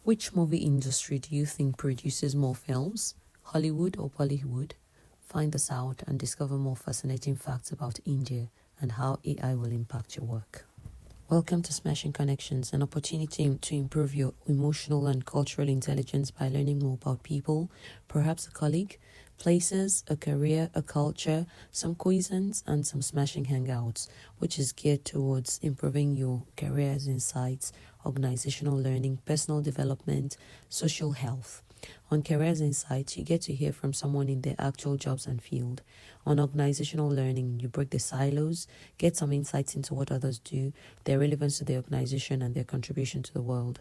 Which movie industry do you think produces more films, Hollywood or Bollywood? Find this out and discover more fascinating facts about India and how AI will impact your work. Welcome to Smashing Connections, an opportunity to improve your emotional and cultural intelligence by learning more about people, perhaps a colleague, places, a career, a culture, some cuisines, and some smashing hangouts, which is geared towards improving your career's insights, organizational learning, personal development, social health. On Careers Insights, you get to hear from someone in their actual jobs and field. On organizational learning, you break the silos, get some insights into what others do, their relevance to the organization, and their contribution to the world.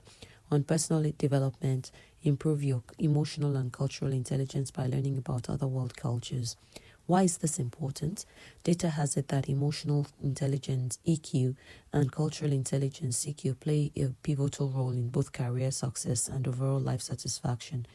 On personal development, improve your emotional and cultural intelligence by learning about other world cultures. Why is this important? Data has it that emotional intelligence, EQ, and cultural intelligence, CQ, play a pivotal role in both career success and overall life satisfaction.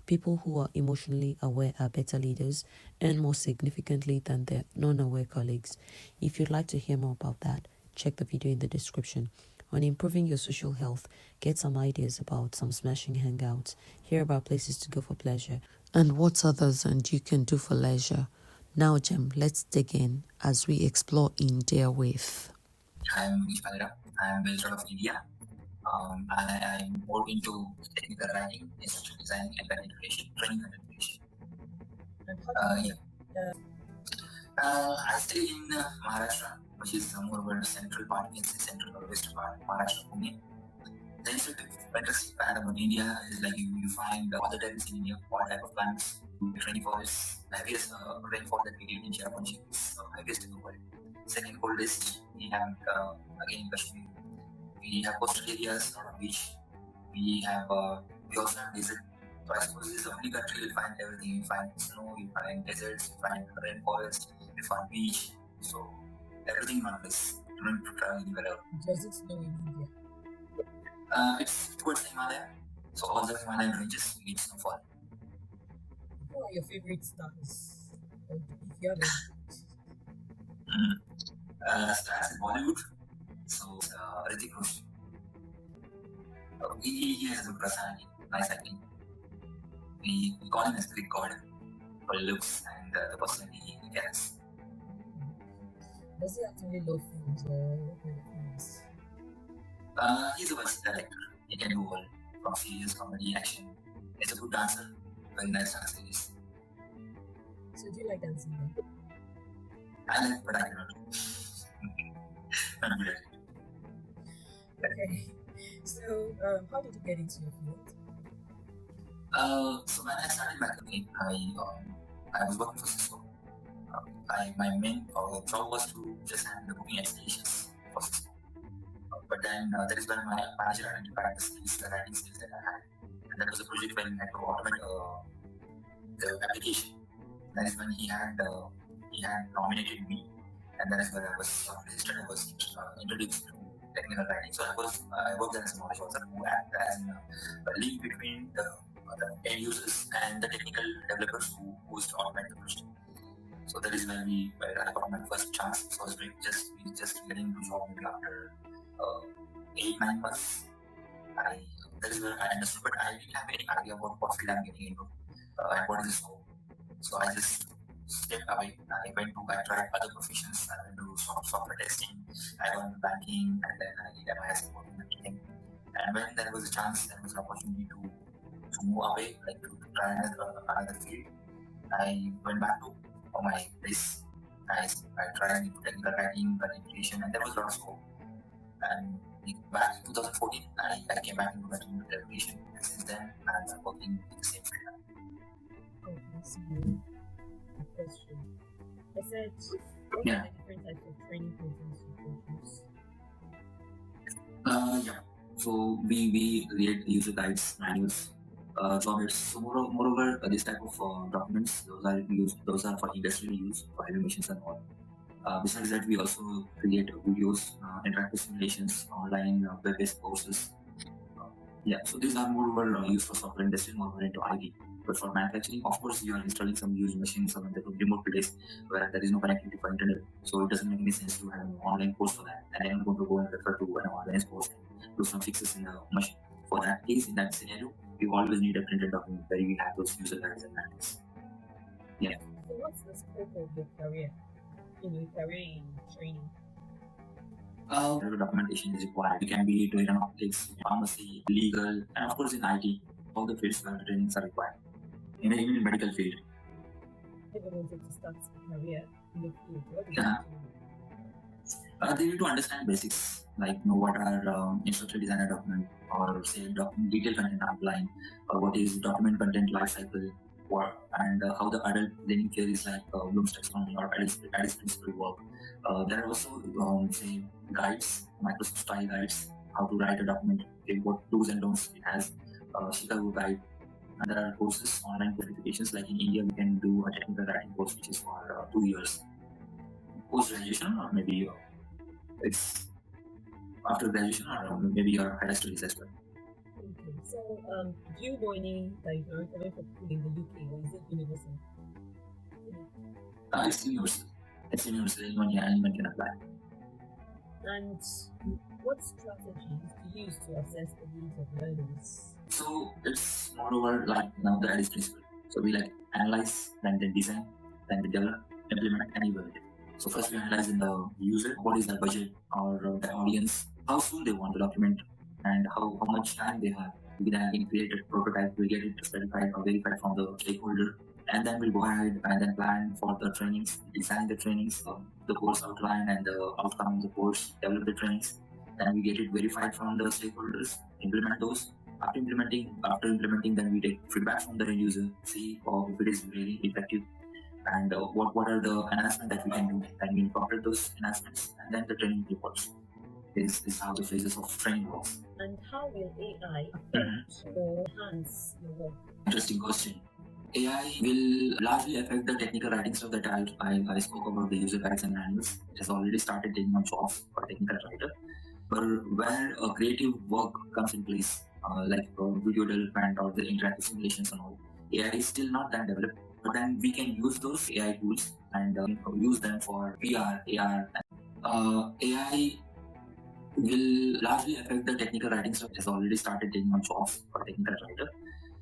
People who are emotionally aware are better leaders, earn more significantly than their non-aware colleagues. If you'd like to hear more about that, check the video in the description. On improving your social health, get some ideas about some smashing hangouts, hear about places to go for pleasure, and what others and you can do for leisure. Now, Jem, let's dig in as we explore India with. I'm Mangesh Bhalerao. I'm based out of India. I'm more into technical writing, instructional design, and content creation, training content creation. Yeah. I stay in Maharashtra, which is more of a central part, you can say central or western part, Maharashtra, Pune. The interesting part about India is like you find all the types in India, all type of plants, rainforests, heaviest rainfall that we get in Cherrapunji is heaviest in the world. Second coldest, we have again in Kashmir. We have coastal areas, not a beach. We also have desert. So I suppose this is the only country you'll find everything. You find snow, you find deserts, you find rainforest, you find beach. So everything in one place. You don't need to travel anywhere else. Does it snow in India? It's towards the Himalaya. So all the Himalayan ranges you get snowfall. Who are your favorite stars? If you have Stars in Bollywood. So Hrithik Roshan. He has a good personality, nice acting. We call him as Greek god for looks and the personality he carries. Does he actually love films or what kind of films? He's a versatile actor. He can do all from serious comedy, action. He's a good dancer, very nice dancer. So do you like dancing then? I like, but I cannot. Not good at it. Okay. So how did you get into your field? So when I started my company, I was working for Cisco. My main job was to just handle the booking expeditions for Cisco. But then that is when my manager identified the skills, the writing skills that I had. And that was a project when we had to automate the application. That is when he had nominated me, and that is when I was registered. I was introduced to technical writing. So I worked as a knowledge author who act as a link between the end users and the technical developers who used to automate the project. So that is when I got my first chance. So we just getting to job maybe after 8-9 months. That is where I understood, but I didn't have any idea about what field I'm getting into and what is the scope. So I just stepped away. I tried other professions. I went to software testing. I went to banking, and then I did my support and everything. And when there was a chance, there was an opportunity to move away, like to try another field. I went back to my place. I tried technical writing, communication, and there was a lot of scope. And back in 2014, I came back into continuing education, and since then I'm working in the same field. Oh, that's a question. I said, what are the different types of training programs you produce? Yeah. So we create user guides, manuals, job aids. So moreover, this type of documents, those are for industrial use, for heavy machines and all. Besides that, we also create videos, interactive simulations, online web-based courses. So these are moreover used for software industry, moreover into IT. But for manufacturing, of course, you are installing some used machines on the remote place where there is no connectivity for internet. So it doesn't make any sense to have an online course for that. And I'm going to go and refer to an online course and do some fixes in the machine. For that case, in that scenario, you always need a printed document where you have those user guides and manuals. Yeah. So what's the scope of your career? Career in training? Whatever documentation is required. It can be to aeronautics, pharmacy, legal, and of course in IT. All the fields where trainings are required. Even in medical field. If I wanted to start a career in the field, what do they need to understand basics, like know what are instructional designer document, or say detailed content outline, or what is document content lifecycle, and how the adult learning theories like Bloom's taxonomy or Addis principle work. There are also say guides, Microsoft style guides, how to write a document, what do's and don'ts it has, Chicago guide. And there are courses, online certifications. Like in India, we can do a technical writing course which is for 2 years. Post graduation, or maybe it's after graduation, or maybe your higher studies as well. Okay, so do you know any that you can recommend for people in the UK, or is it universal? It's universal. It's universal. Anyone can apply. And what strategies do you use to assess the needs of learners? So it's moreover like now the Addis principle. So we like analyze, then design, then develop, implement, and evaluate. So first we analyze in the user, what is their budget or the audience, how soon they want to document, and how much time they have. We then create a prototype, we get it certified or verified from the stakeholder, and then we'll go ahead and then plan for the trainings, design the trainings, the course outline and the outcome of the course, develop the trainings. Then we get it verified from the stakeholders, implement those. After implementing, then we take feedback from the end user, see if it is really effective, and what are the enhancements that we can do, and we incorporate those enhancements, and then the training reports. This is how the phases of training works. And how will AI affect or enhance your work? Interesting question. AI will largely affect the technical writing stuff that I spoke about, the user guides and manuals. It has already started taking on jobs for technical writer. But where a creative work comes in place, like video development or the interactive simulations and all, AI is still not that developed. But then we can use those AI tools and use them for VR, AR. AI will largely affect the technical writing stuff. It has already started taking on jobs for technical writer.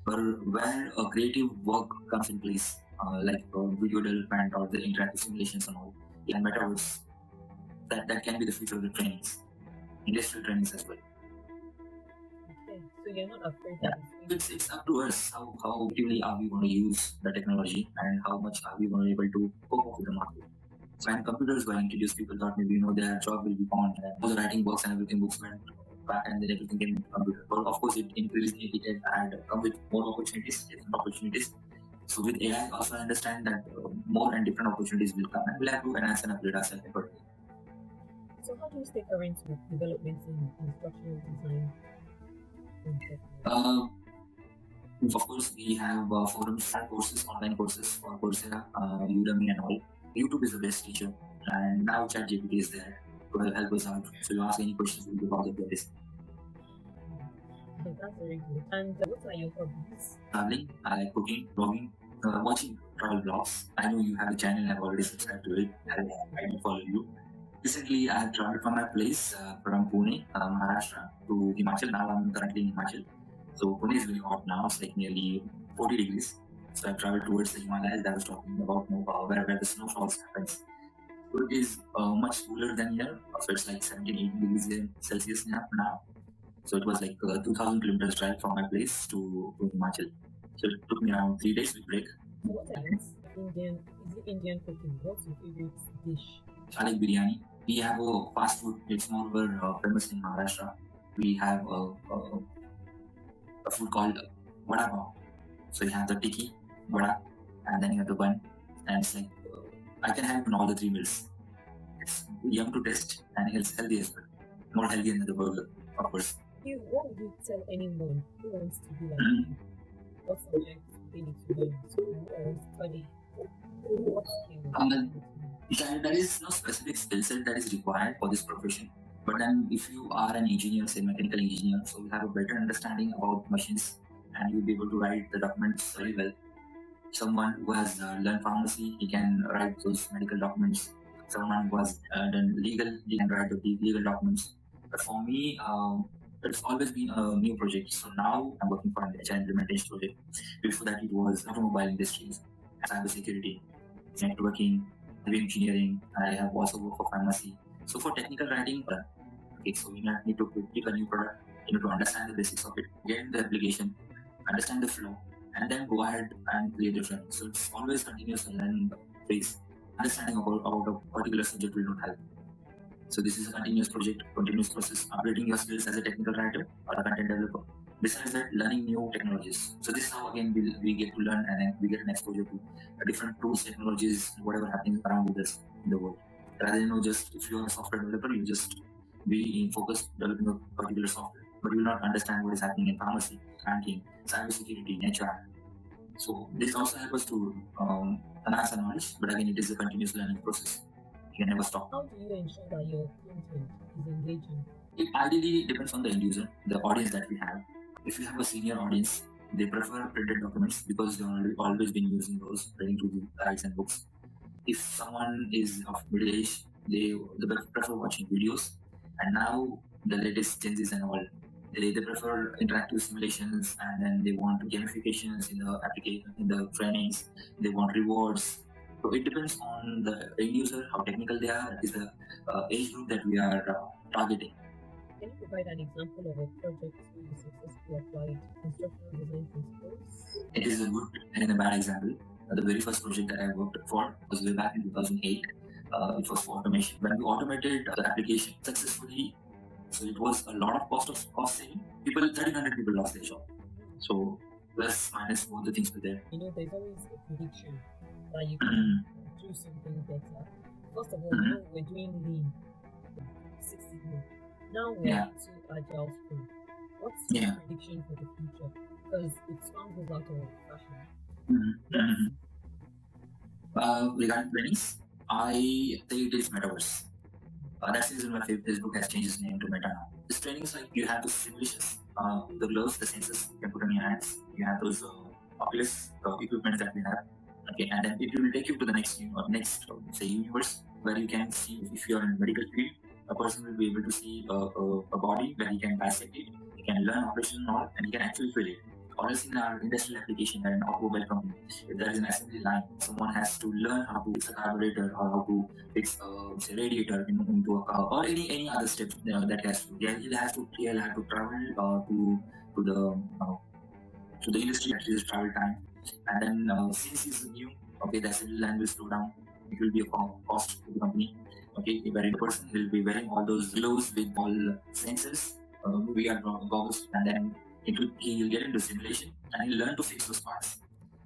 But where a creative work comes in place, like video development or the interactive simulations and all, and metaverse, that can be the future of the trainings, industrial trainings as well. Okay, so you're not afraid that it's up to us how actively are we going to use the technology and how much are we going to be able to cope up with the market. So when computers were introduced, people thought maybe their job will be gone, all the writing books and everything books went back, and then everything came into computer. But of course, it increasingly it had come with more opportunities, different opportunities. So with AI, also I understand that more and different opportunities will come, and we'll have to enhance and upgrade ourselves accordingly. So how do you stay current with developments in instructional design? Of course, we have forums and courses, online courses for Coursera, Udemy and all. YouTube is the best teacher, and now ChatGPT is there to help us out. So you ask any questions, we'll be bothered with this. That's very good. And what are your hobbies? Traveling, I like cooking, blogging, watching travel vlogs. I know you have a channel, I've already subscribed to it. I will follow you. Recently, I have traveled from my place from Pune, Maharashtra to Himachal. Now I'm currently in Himachal. So Pune is really hot now. It's like nearly 40 degrees. So I've traveled towards the Himalayas that I was talking about, where the snowfalls happens. So it is much cooler than here. So it's like 17, 18 degrees Celsius now. So it was like 2,000 kilometers drive from my place to Himachal. So it took me around 3 days with break. What else? Indian cooking? What's your favorite dish? I like biryani. We have a fast food. It's more famous in Maharashtra. We have a food called vada pav. So you have the tikki, vada, and then you have the bun. And it's like, I can have it in all the 3 meals. It's yum to taste and it's healthy as well. More healthy than the burger, of course. What would you tell anyone who wants to be like you? What subject they need to learn, school or study? What skill? There is no specific skill set that is required for this profession. But then if you are an engineer, say mechanical engineer, so you have a better understanding about machines and you'll be able to write the documents very well. Someone who has learned pharmacy, he can write those medical documents. Someone who has done legal, he can write the legal documents. But for me, It's always been a new project. So now I'm working for an agile implementation project. Before that, it was automobile industries, cybersecurity, networking, heavy engineering. I have also worked for pharmacy. So for technical writing, okay, so we need to pick a new product. You need to understand the basics of it, get the application, understand the flow, and then go ahead and create the training. So it's always continuous learning phase. Understanding about a particular subject will not help. So this is a continuous project, continuous process, upgrading your skills as a technical writer or a content developer. Besides that, learning new technologies. So this is how again we get to learn and then we get an exposure to different tools, technologies, whatever happening around with us in the world. Rather than just if you're a software developer, you just be in focus developing a particular software, but you will not understand what is happening in pharmacy, banking, cybersecurity, HR. So this also helps us to enhance our knowledge, but again, it is a continuous learning process. You can never stop. How do you ensure that your content is engaging? It ideally depends on the end user, the audience that we have. If you have a senior audience, they prefer printed documents because they've always been using those, reading through the guides and books. If someone is of middle age, they prefer watching videos. And now the latest Gen Zs and all, they prefer interactive simulations, and then they want gamifications in the application, in the trainings. They want rewards. So it depends on the end user, how technical they are. Is the age group that we are targeting. Can you provide an example of a project where you successfully applied instructional design principles? It is a good and a bad example. The very first project that I worked for was way back in 2008. It was for automation. When we automated the application successfully, so it was a lot of cost saving. 1,300 people lost their job. So plus minus both the things were there. You know, there's always a prediction that you can do something better. First of all, you know, we're doing lean, 6 Sigma. Now we're into agile sprint. What's your prediction for the future? Because it's one goes out of fashion. Regarding trainings, I say it is metaverse. That's the reason why Facebook has changed its name to Meta now. This training is like you have the simulations, the gloves, the sensors you can put on your hands. You have those Oculus equipment that we have. Okay, and then it will take you to the next say universe where you can see if you are in the medical field. A person will be able to see a body where he can dissect it, he can learn operation and all, and he can actually feel it. Or else in our industrial application or an automobile company, if there is an assembly line, someone has to learn how to fix a carburetor or how to fix a radiator into a car or any other steps that he has to. He'll have to travel to the industry at his travel time, and then since he's new, okay, the assembly line will slow down. It will be a cost to the company. Okay, the person will be wearing all those gloves with all sensors, VR goggles, and then he will get into simulation and he'll learn to fix those parts.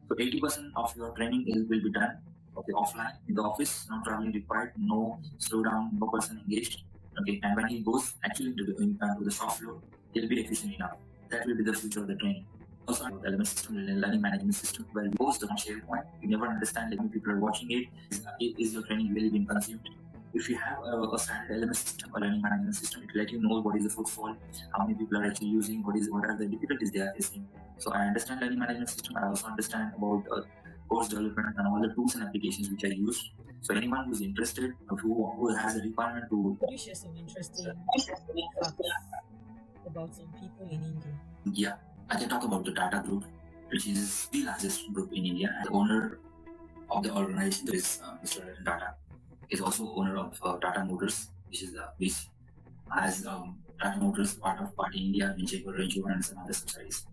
So 80% of your training will be done offline in the office, no traveling required, no slow down, no person engaged. Okay, and when he goes actually to the shop floor, he'll be efficient enough. That will be the future of the training. Also, the element system, learning management system, where you post on SharePoint, you never understand how many people are watching it. Is your training really being consumed? If you have a standard element system, a learning management system, it will let you know what is the footfall, how many people are actually using, what are the difficulties they are facing. So I understand learning management system. I also understand about course development and all the tools and applications which I use. So anyone who's interested, who has a requirement to... Could you share some interesting facts about some people in India? Yeah, I can talk about the Tata group, which is the largest group in India. The owner of the organization is Mr. Tata. Is also owner of Tata Motors, which has Tata Motors part of India, Range Rover, and some other subsidiaries.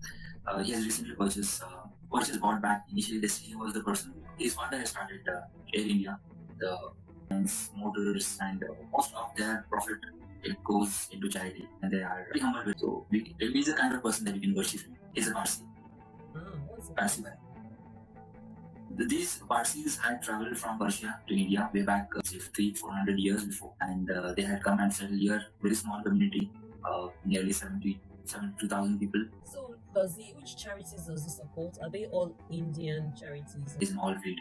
He has recently bought back. Initially, he was the person. His father has started Air India, the motors, and most of their profit it goes into charity, and they are very humble. So he's the kind of person that you can worship. He's a Parsi. Parsi. These Parsis had traveled from Persia to India way back 300-400 years before, and they had come and settled here. Very small community, nearly 72,000 people. So, which charities does it support? Are they all Indian charities? It's an all field.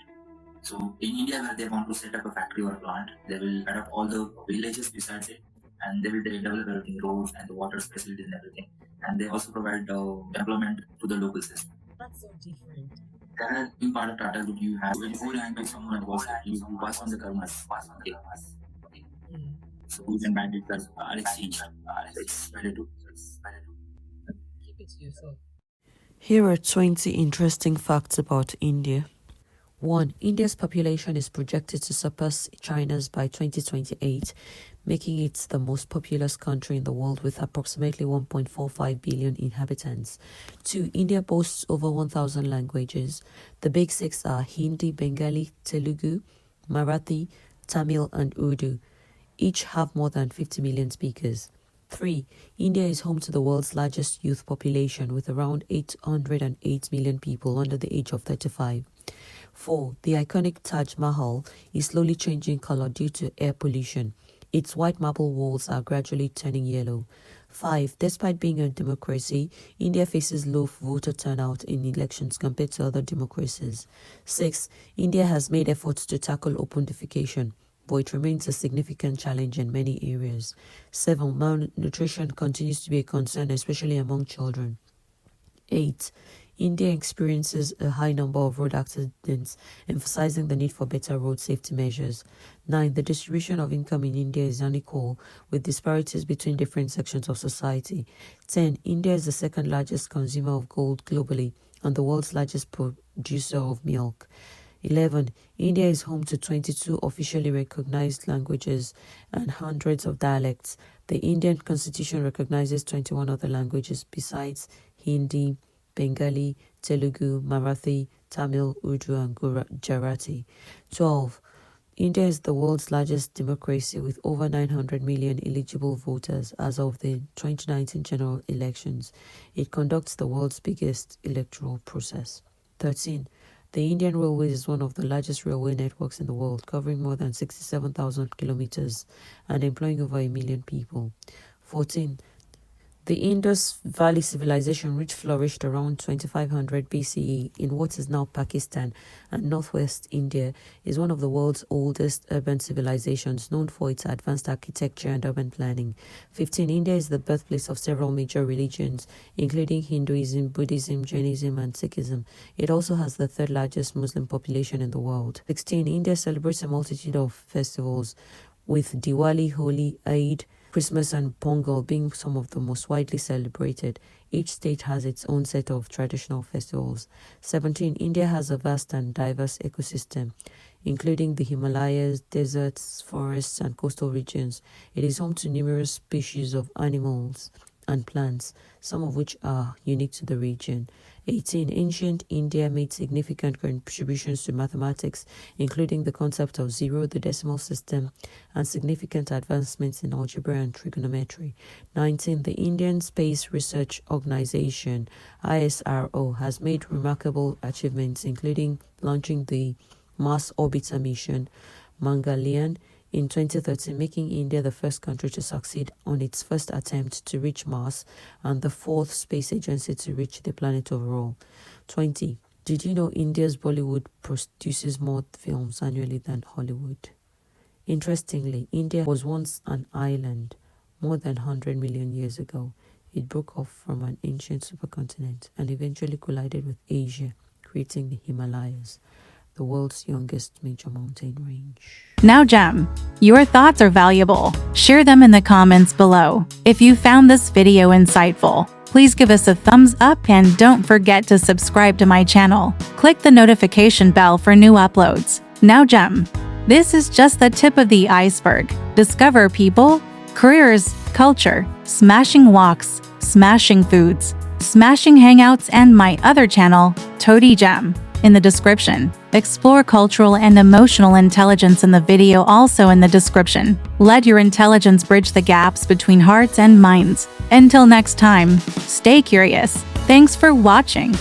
So in India, where they want to set up a factory or a plant, they will add up all the villages besides it, and they will develop everything, roads and the water facilities and everything. And they also provide employment to the local system. That's so different. In part of Tata Group, you have when you go behind someone and you pass on the karmas. Okay. So you can manage that exchange. It's better too. because I don't know. Keep it to yourself. Here are 20 interesting facts about India. 1. India's population is projected to surpass China's by 2028, making it the most populous country in the world with approximately 1.45 billion inhabitants. 2. India boasts over 1,000 languages. The big six are Hindi, Bengali, Telugu, Marathi, Tamil, and Urdu. Each have more than 50 million speakers. 3. India is home to the world's largest youth population with around 808 million people under the age of 35. 4. The iconic Taj Mahal is slowly changing color due to air pollution. Its white marble walls are gradually turning yellow. 5. Despite being a democracy, India faces low voter turnout in elections compared to other democracies. 6. India has made efforts to tackle open defecation, but it remains a significant challenge in many areas. 7. Malnutrition continues to be a concern, especially among children. 8. India experiences a high number of road accidents, emphasizing the need for better road safety measures. 9. The distribution of income in India is unequal, with disparities between different sections of society. 10. India is the second largest consumer of gold globally and the world's largest producer of milk. 11. India is home to 22 officially recognized languages and hundreds of dialects. The Indian constitution recognizes 21 other languages besides Hindi, Bengali, Telugu, Marathi, Tamil, Urdu, and Gujarati. 12. India is the world's largest democracy with over 900 million eligible voters as of the 2019 general elections. It conducts the world's biggest electoral process. 13. The Indian Railways is one of the largest railway networks in the world, covering more than 67,000 kilometers and employing over 1 million people. 14. The Indus Valley Civilization, which flourished around 2500 BCE in what is now Pakistan and northwest India, is one of the world's oldest urban civilizations, known for its advanced architecture and urban planning. 15. India is the birthplace of several major religions, including Hinduism, Buddhism, Jainism, and Sikhism. It also has the third largest Muslim population in the world. 16. India celebrates a multitude of festivals, with Diwali, Holi, Eid, Christmas, and Pongal being some of the most widely celebrated. Each state has its own set of traditional festivals. 17. India has a vast and diverse ecosystem, including the Himalayas, deserts, forests, and coastal regions. It is home to numerous species of animals and plants, some of which are unique to the region. 18. Ancient India made significant contributions to mathematics, including the concept of zero, the decimal system, and significant advancements in algebra and trigonometry. 19. The Indian Space Research Organization, ISRO, has made remarkable achievements, including launching the Mars Orbiter mission, Mangalyaan, in 2013, making India the first country to succeed on its first attempt to reach Mars and the fourth space agency to reach the planet overall. 20. Did you know India's Bollywood produces more films annually than Hollywood? Interestingly, India was once an island more than 100 million years ago. It broke off from an ancient supercontinent and eventually collided with Asia, creating the Himalayas, the world's youngest major mountain range. Now, Gem, your thoughts are valuable. Share them in the comments below. If you found this video insightful, please give us a thumbs up and don't forget to subscribe to my channel. Click the notification bell for new uploads. Now, Gem, this is just the tip of the iceberg. Discover people, careers, culture, smashing walks, smashing foods, smashing hangouts, and my other channel, Todigem, in the description. Explore cultural and emotional intelligence in the video also in the description. Let your intelligence bridge the gaps between hearts and minds. Until next time, stay curious. Thanks for watching.